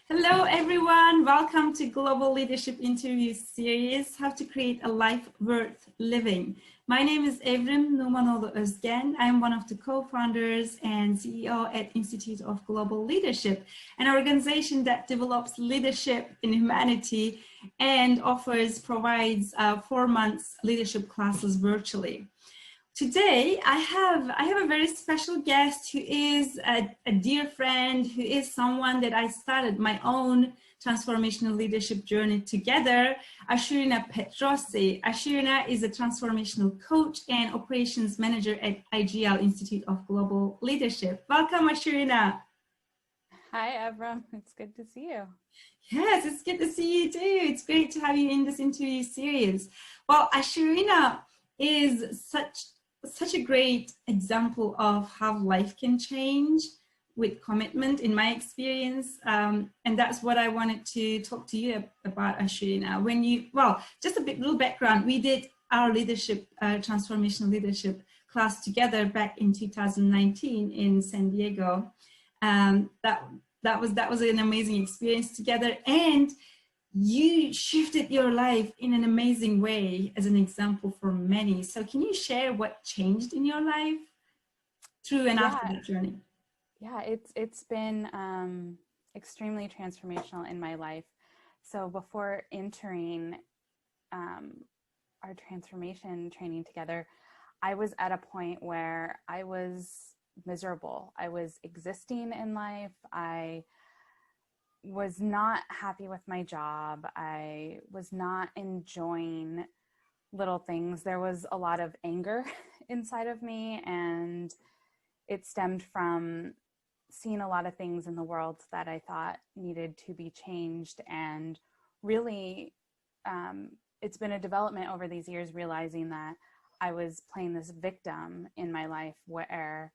Hello, everyone. Welcome to Global Leadership Interview Series, How to Create a Life Worth Living. My name is Evrim Numanoğlu Özgen. I'm one of the co-founders and CEO at Institute of Global Leadership, an organization that develops leadership in humanity and provides 4 months leadership classes virtually. Today, I have a very special guest who is a dear friend, who is someone that I started my own transformational leadership journey together, Ashurina Petrossi. Ashurina is a transformational coach and operations manager at IGL, Institute of Global Leadership. Welcome, Ashurina. Hi, Evram. It's good to see you. Yes, it's good to see you too. It's great to have you in this interview series. Well, Ashurina is such a great example of how life can change with commitment, in my experience, and that's what I wanted to talk to you about, Ashurina. Just a little background. We did our transformational leadership class together back in 2019 in San Diego. That was an amazing experience together, and you shifted your life in an amazing way as an example for many. So can you share what changed in your life through and after that journey? Yeah, it's been extremely transformational in my life. So before entering our transformation training together, I was at a point where I was miserable. I was existing in life. I was not happy with my job. I was not enjoying little things. There was a lot of anger inside of me, and it stemmed from seeing a lot of things in the world that I thought needed to be changed. And really, it's been a development over these years, realizing that I was playing this victim in my life where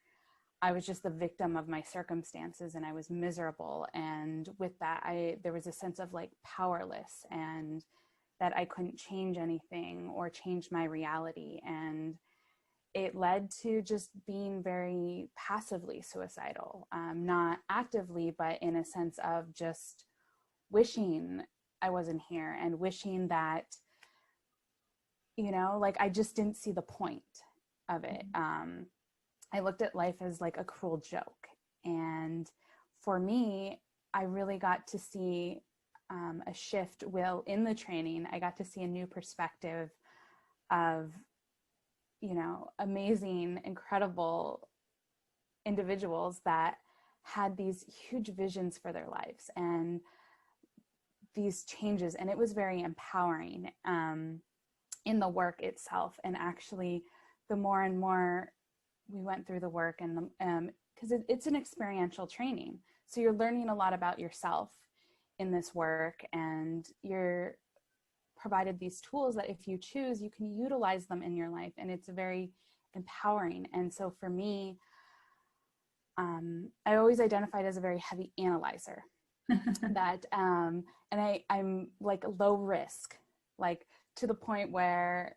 I was just the victim of my circumstances, and I was miserable. And with that, there was a sense of like powerless, and that I couldn't change anything or change my reality. And it led to just being very passively suicidal, not actively, but in a sense of just wishing I wasn't here and wishing that, like I just didn't see the point of it. I looked at life as like a cruel joke. And for me, I really got to see a shift. In the training, I got to see a new perspective of, amazing, incredible individuals that had these huge visions for their lives and these changes. And it was very empowering in the work itself. And actually, the more and more we went through the work, and because it's an experiential training, so you're learning a lot about yourself in this work, and you're provided these tools that if you choose, you can utilize them in your life, and it's very empowering. And so for me, I always identified as a very heavy analyzer, that and I'm like low risk, like to the point where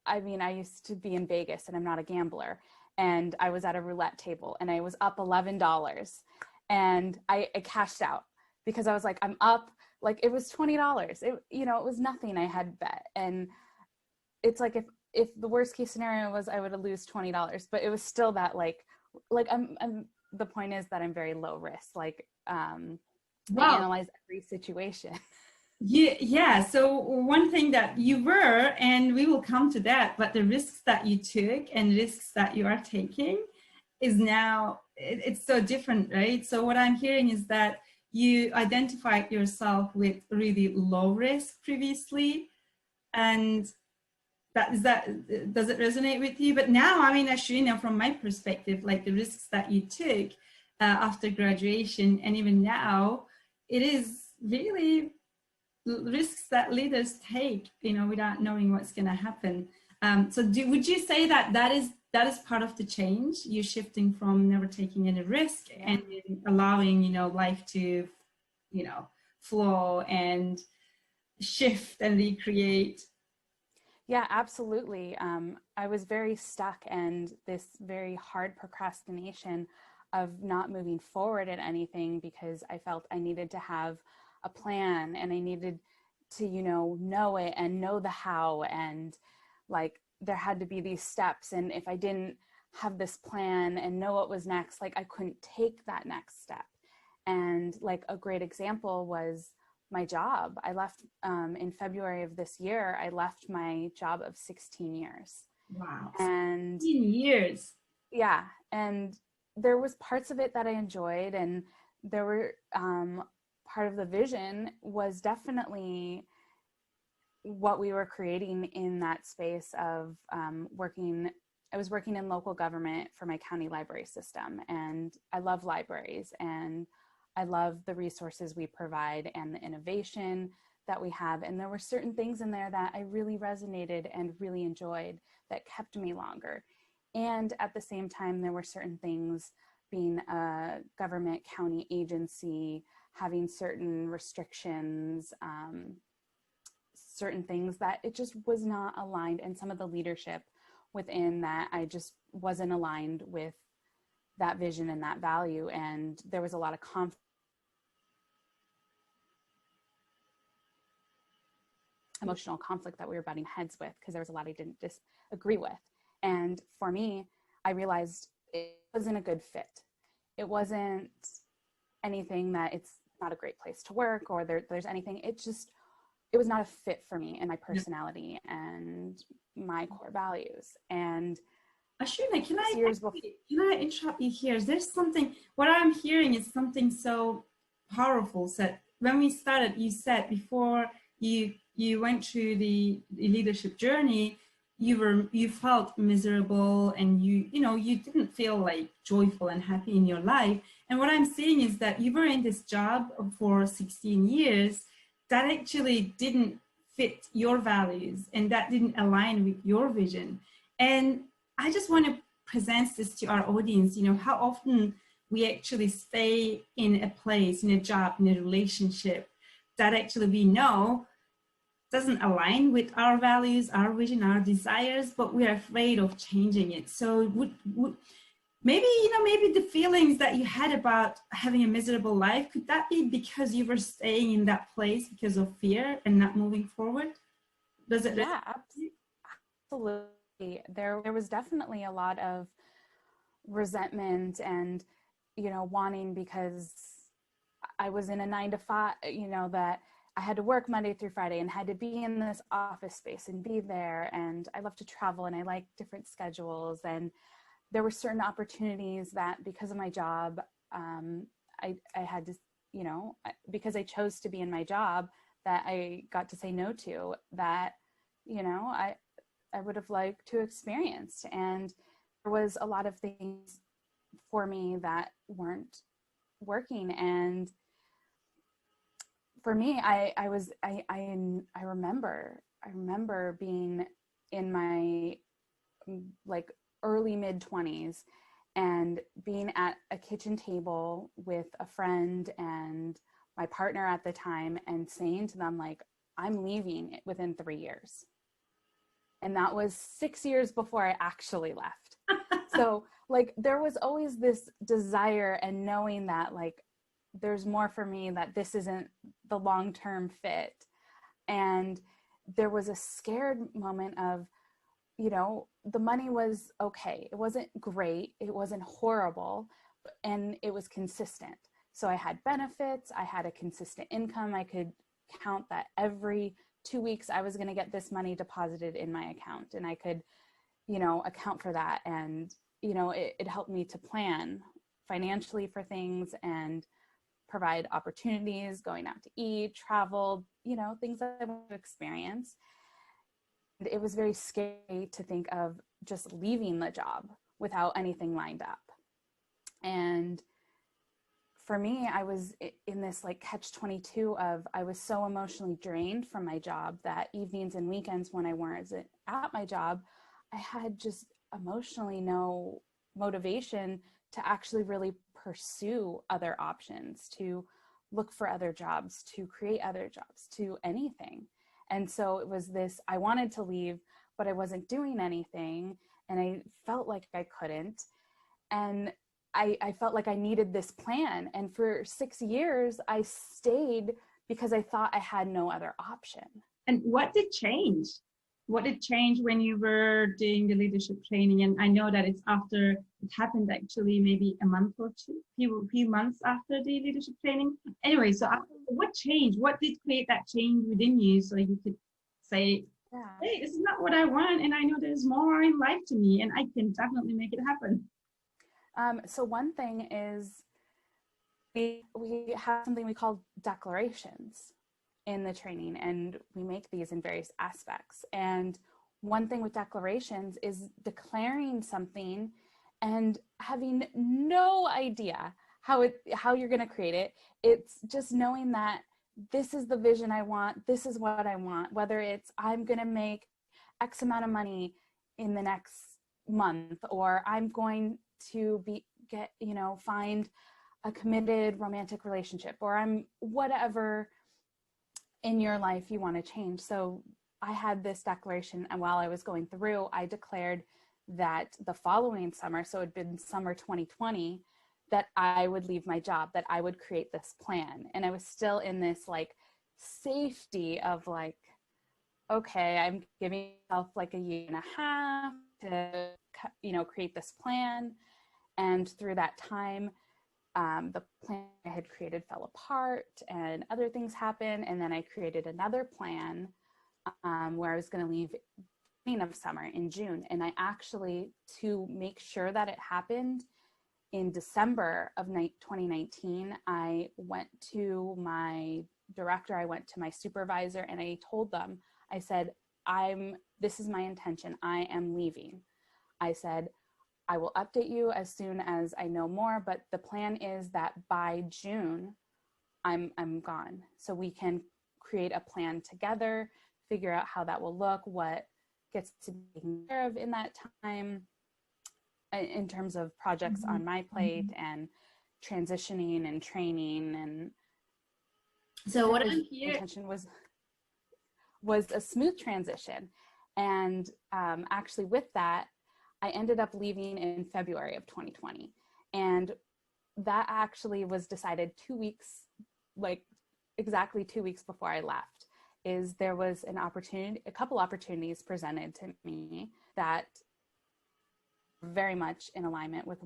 I used to be in Vegas, and I'm not a gambler. And I was at a roulette table, and I was up $11, and I cashed out because I was like, I'm up, like it was $20. It was nothing I had bet. And it's like, if the worst case scenario was I would lose $20, but it was still that like I'm the point is that I'm very low risk. Like, I analyze every situation. Yeah. So one thing that you were, and we will come to that, but the risks that you took and risks that you are taking is now, it's so different, right? So what I'm hearing is that you identified yourself with really low risk previously, and does it resonate with you? But now, Ashurina, from my perspective, like the risks that you took after graduation, and even now, it is really risks that leaders take, without knowing what's going to happen. So would you say that is part of the change? You're shifting from never taking any risk and allowing, life to, flow and shift and recreate. Yeah, absolutely. I was very stuck, and this very hard procrastination of not moving forward in anything because I felt I needed to have a plan and I needed to, know it and know the how, and like there had to be these steps. And if I didn't have this plan and know what was next, like I couldn't take that next step. And like a great example was my job. I left in February of this year, I left my job of 16 years. Wow. And 16 years. yeah. And there was parts of it that I enjoyed, and there were part of the vision was definitely what we were creating in that space of working. I was working in local government for my county library system, and I love libraries and I love the resources we provide and the innovation that we have. And there were certain things in there that I really resonated and really enjoyed that kept me longer. And at the same time, there were certain things, being a government county agency, having certain restrictions, certain things that it just was not aligned. And some of the leadership within that, I just wasn't aligned with that vision and that value. And there was a lot of emotional conflict that we were butting heads with because there was a lot I didn't disagree with. And for me, I realized it wasn't a good fit. It wasn't anything that it's not a great place to work or there's anything. It was not a fit for me and my personality and my core values. And Ashurina, can I interrupt you here? There's something, what I'm hearing is something so powerful. So when we started, you said before you went through the leadership journey, you felt miserable and you didn't feel like joyful and happy in your life. And what I'm saying is that you were in this job for 16 years that actually didn't fit your values and that didn't align with your vision. And I just want to present this to our audience, how often we actually stay in a place, in a job, in a relationship that actually we know doesn't align with our values, our vision, our desires, but we're afraid of changing it. So maybe the feelings that you had about having a miserable life, could that be because you were staying in that place because of fear and not moving forward? Does it? Yeah, absolutely. There was definitely a lot of resentment and, wanting, because I was in a 9-to-5, that I had to work Monday through Friday and had to be in this office space and be there. And I love to travel and I like different schedules. And there were certain opportunities that because of my job, I had to, because I chose to be in my job, that I got to say no to, that, I would have liked to experience. And there was a lot of things for me that weren't working. And for me, I remember being in my like early mid-20s and being at a kitchen table with a friend and my partner at the time and saying to them, like, I'm leaving within 3 years. And that was 6 years before I actually left. So like there was always this desire and knowing that like there's more for me, that this isn't the long-term fit. And there was a scared moment of, the money was okay. It wasn't great. It wasn't horrible. And it was consistent. So I had benefits. I had a consistent income. I could count that every 2 weeks I was going to get this money deposited in my account. And I could, account for that. And, it helped me to plan financially for things and provide opportunities, going out to eat, travel, things that I want to experience. And it was very scary to think of just leaving the job without anything lined up. And for me, I was in this like catch-22 of, I was so emotionally drained from my job that evenings and weekends when I weren't at my job, I had just emotionally no motivation to actually really pursue other options, to look for other jobs, to create other jobs, to anything. And so it was this, I wanted to leave, but I wasn't doing anything. And I felt like I couldn't. And I felt like I needed this plan. And for 6 years, I stayed because I thought I had no other option. And what did change? What did change when you were doing the leadership training? And I know that it's after it happened, actually, maybe a month or two, few months after the leadership training. Anyway, so what changed? What did create that change within you so you could say, hey, this is not what I want, and I know there's more in life to me, and I can definitely make it happen. So one thing is we have something we call declarations in the training, and we make these in various aspects. And one thing with declarations is declaring something and having no idea how you're going to create it. It's just knowing that this is the vision I want, this is what I want, whether it's I'm going to make X amount of money in the next month, or I'm going to find a committed romantic relationship, or I'm whatever in your life you want to change. So I had this declaration, and while I was going through, I declared that the following summer, so it'd been summer 2020, that I would leave my job, that I would create this plan. And I was still in this like safety of like, okay, I'm giving myself like a year and a half to, create this plan. And through that time, the plan I had created fell apart and other things happened. And then I created another plan where I was going to leave beginning of summer in June. And I actually, to make sure that it happened, in December of 2019, I went to my director, I went to my supervisor, and I told them, I said, this is my intention. I am leaving. I said, I will update you as soon as I know more, but the plan is that by June, I'm gone. So we can create a plan together, figure out how that will look, what gets to be taken care of in that time, in terms of projects on my plate and transitioning and training. And so what I'm here, intention was a smooth transition. And actually with that, I ended up leaving in February of 2020. And that actually was decided 2 weeks, like exactly 2 weeks before I left, is there was a couple opportunities presented to me that very much in alignment with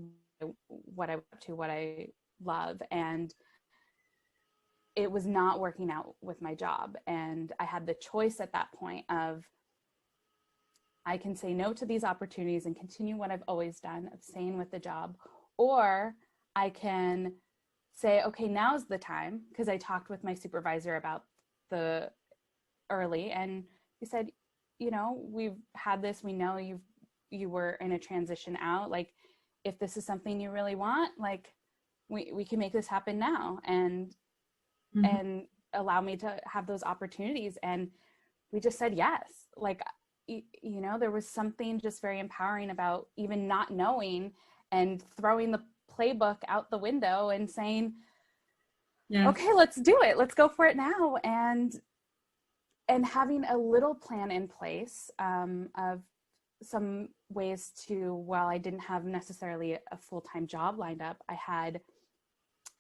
what I love. And it was not working out with my job. And I had the choice at that point of, I can say no to these opportunities and continue what I've always done of staying with the job, or I can say, okay, now's the time, because I talked with my supervisor about the early, and he said, we've had this, we know you were in a transition out, like if this is something you really want, like we can make this happen now, and and allow me to have those opportunities. And we just said yes. Like, there was something just very empowering about even not knowing and throwing the playbook out the window and saying, okay, let's do it. Let's go for it now. And having a little plan in place of some ways to, while I didn't have necessarily a full-time job lined up, I had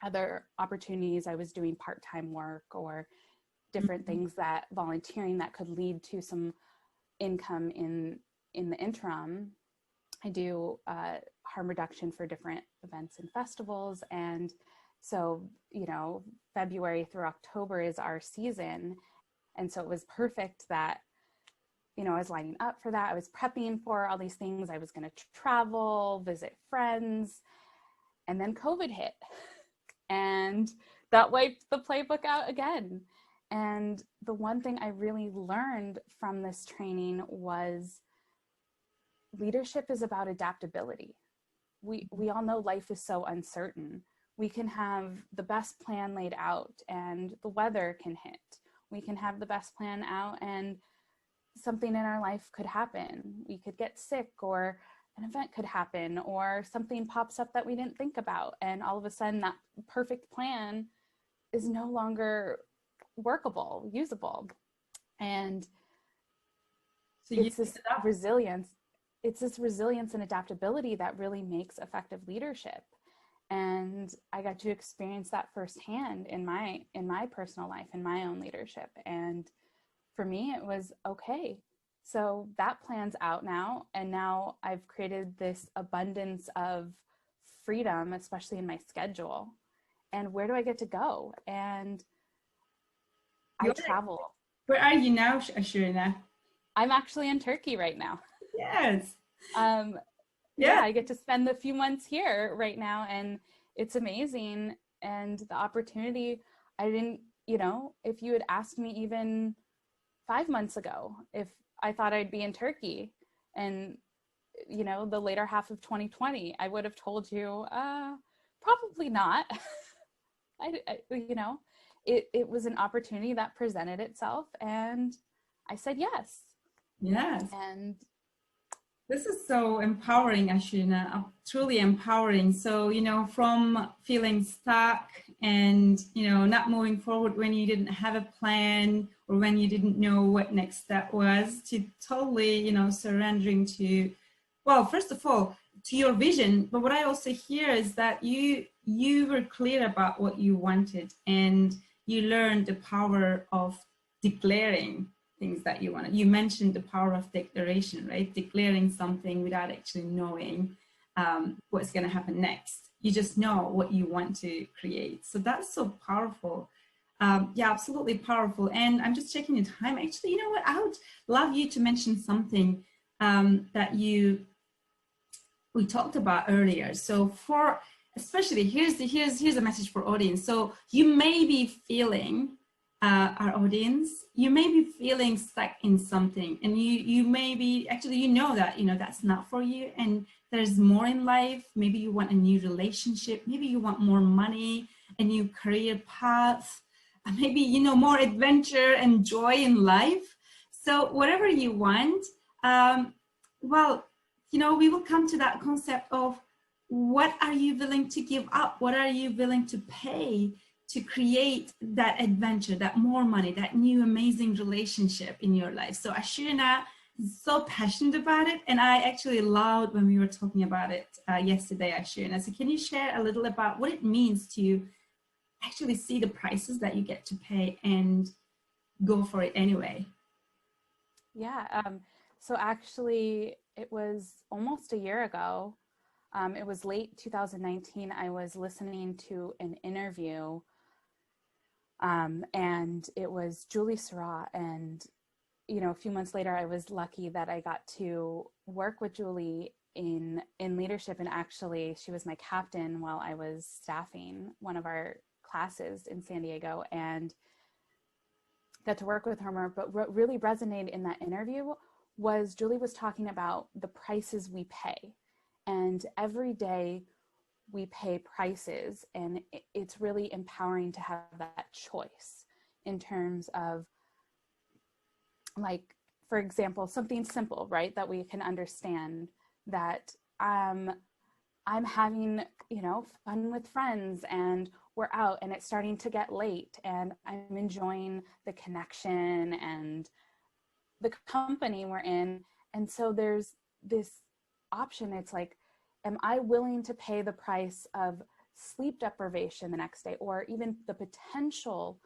other opportunities. I was doing part-time work or different things, that volunteering that could lead to some income in the interim. I do harm reduction for different events and festivals. And so, February through October is our season. And so it was perfect that, I was lining up for that. I was prepping for all these things. I was going to travel, visit friends, and then COVID hit. And that wiped the playbook out again. And the one thing I really learned from this training was leadership is about adaptability. We all know life is so uncertain. We can have the best plan laid out and the weather can hit. We can have the best plan out and something in our life could happen. We could get sick, or an event could happen, or something pops up that we didn't think about. And all of a sudden that perfect plan is no longer workable, usable. And so it's this resilience. It's this resilience and adaptability that really makes effective leadership. And I got to experience that firsthand in my personal life, in my own leadership. And for me, it was okay. So that plan's out now. And now I've created this abundance of freedom, especially in my schedule. And where do I get to go? And I You're, travel. where are you now, Ashurina? I'm actually in Turkey right now. Yes. Um, yeah, Yeah. I get to spend the few months here right now, and it's amazing. And the opportunity, I didn't, if you had asked me even 5 months ago, if I thought I'd be in Turkey and, the later half of 2020, I would have told you, probably not. It was an opportunity that presented itself, and I said yes. Yes. And This is so empowering, Ashina, truly empowering. So, from feeling stuck and, not moving forward when you didn't have a plan or when you didn't know what next step was, to totally, surrendering to, well, first of all, to your vision. But what I also hear is that you were clear about what you wanted, and you learned the power of declaring things that you want. You mentioned the power of declaration, right? Declaring something without actually knowing what's going to happen next. You just know what you want to create. So that's so powerful. Yeah, absolutely powerful. And I'm just checking the time. Actually, you know what? I would love you to mention something that we talked about earlier. So for especially here's a message for audience. So you may be feeling our audience, you may be feeling stuck in something, and you may be actually that that's not for you, and there's more in life. Maybe you want a new relationship, maybe you want more money, a new career path, maybe more adventure and joy in life. So whatever you want, well, we will come to that concept of what are you willing to give up? What are you willing to pay to create that adventure, that more money, that new amazing relationship in your life? So Ashurina is so passionate about it, and I actually loved when we were talking about it yesterday, Ashurina. So can you share a little about what it means to actually see the prices that you get to pay and go for it anyway? yeah, so actually it was almost a year ago. It was late 2019. I was listening to an interview, and it was Julie Surratt. And, a few months later, I was lucky that I got to work with Julie in leadership. And actually, she was my captain while I was staffing one of our classes in San Diego, and got to work with her more. But what really resonated in that interview was Julie was talking about the prices we pay. And every day we pay prices, and it's really empowering to have that choice in terms of, like, for example, something simple, right, that we can understand, that I'm having, fun with friends, and we're out and it's starting to get late, and I'm enjoying the connection and the company we're in. And so there's this option. It's like, am I willing to pay the price of sleep deprivation the next day, or even the potential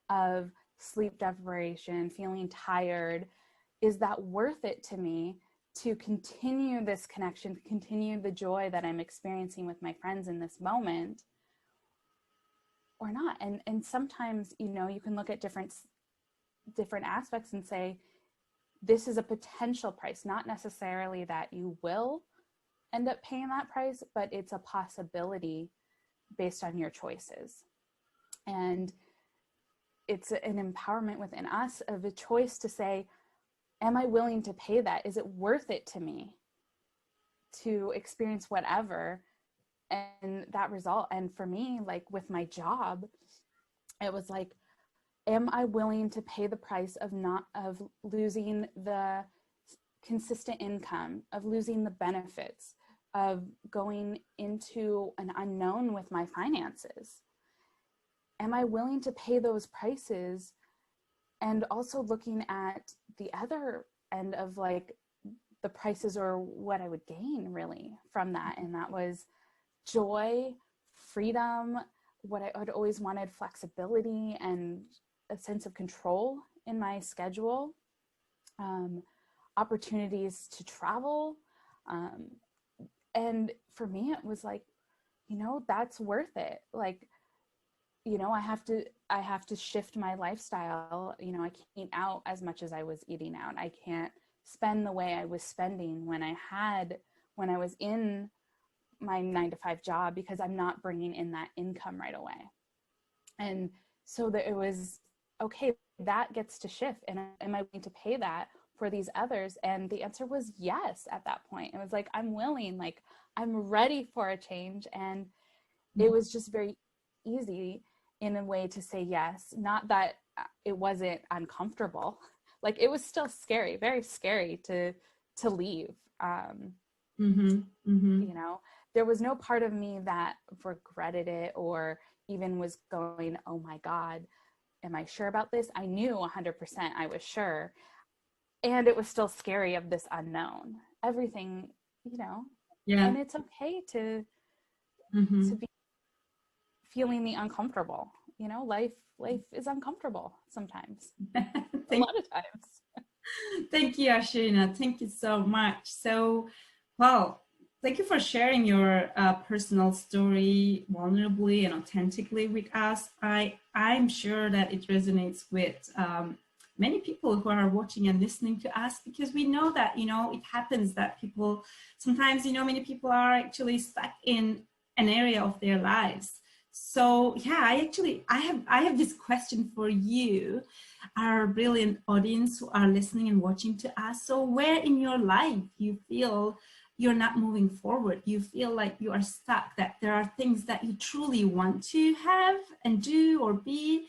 of sleep deprivation, feeling tired? Is that worth it to me to continue this connection, to continue the joy that I'm experiencing with my friends in this moment, or not? And sometimes, you can look at different aspects and say, this is a potential price, not necessarily that you will end up paying that price, but it's a possibility based on your choices. And it's an empowerment within us of a choice to say, am I willing to pay that? Is it worth it to me to experience whatever and that result? And for me, like with my job, it was like, am I willing to pay the price of losing the consistent income, of losing the benefits, of going into an unknown with my finances? Am I willing to pay those prices? And also looking at the other end of, like, the prices or what I would gain really from that. And that was joy, freedom, what I had always wanted, flexibility and a sense of control in my schedule, opportunities to travel. And for me, it was like, you know, that's worth it. Like, you know, I have to shift my lifestyle. You know, I can't eat out as much as I was eating out. I can't spend the way I was spending when I was in my 9-to-5 job, because I'm not bringing in that income right away. And so that it was, okay, that gets to shift. And am I willing to pay that for these others? And the answer was yes at that point. It was like, I'm willing, like, I'm ready for a change. And it was just very easy in a way to say yes. Not that it wasn't uncomfortable. Like, it was still scary, very scary to leave. You know, there was no part of me that regretted it or even was going, oh my God, am I sure about this? I knew 100% I was sure. And it was still scary of this unknown. Everything, you know, and it's okay to be feeling the uncomfortable. You know, life is uncomfortable sometimes. A lot of times. Thank you, Ashurina. Thank you so much. So, well, thank you for sharing your personal story vulnerably and authentically with us. I'm sure that it resonates with many people who are watching and listening to us, because we know that, you know, it happens that people sometimes, you know, many people are actually stuck in an area of their lives. So yeah, I have this question for you, our brilliant audience who are listening and watching to us. So where in your life you feel you're not moving forward, you feel like you are stuck, that there are things that you truly want to have and do or be,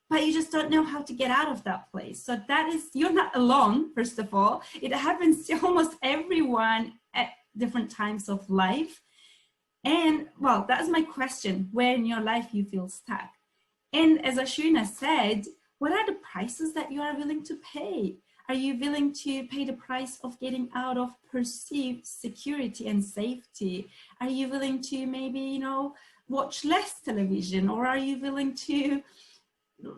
but you just don't know how to get out of that place. So that is, you're not alone, first of all. It happens to almost everyone at different times of life. And well, that's my question, where in your life you feel stuck. And as Ashurina said, what are the prices that you are willing to pay? Are you willing to pay the price of getting out of perceived security and safety? Are you willing to maybe, you know, watch less television? Or are you willing to,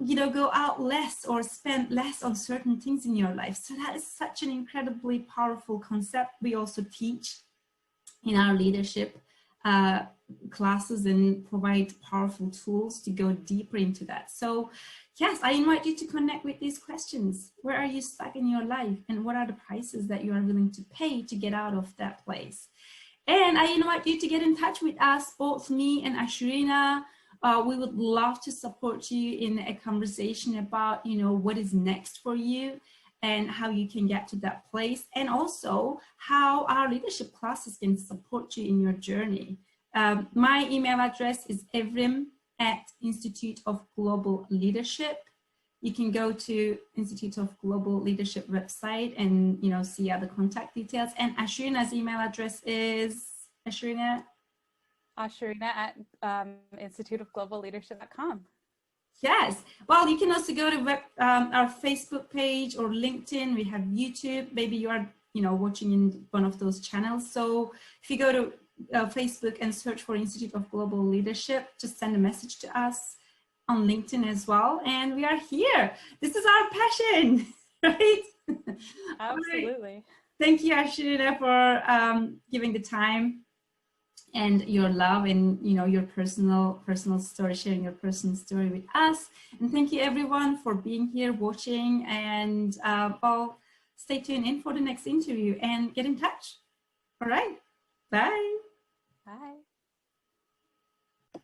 you know, go out less or spend less on certain things in your life? So that is such an incredibly powerful concept we also teach in our leadership classes and provide powerful tools to go deeper into that. So yes, I invite you to connect with these questions. Where are you stuck in your life, and what are the prices that you are willing to pay to get out of that place? And I invite you to get in touch with us, both me and Ashurina. We would love to support you in a conversation about, you know, what is next for you and how you can get to that place, and also how our leadership classes can support you in your journey. My email address is evrim@Institute of Global Leadership. You can go to Institute of Global Leadership website and, you know, see other contact details. And Ashurina's email address is Ashurina at instituteofgloballeadership.com. Yes. Well, you can also go to our Facebook page or LinkedIn. We have YouTube. Maybe you are, you know, watching in one of those channels. So if you go to Facebook and search for Institute of Global Leadership, just send a message to us on LinkedIn as well. And we are here. This is our passion, right? Absolutely. Right. Thank you, Ashurina, for giving the time and your love and, you know, your personal story, sharing your personal story with us. And thank you everyone for being here watching, and well, stay tuned in for the next interview and get in touch. All right, bye. Bye.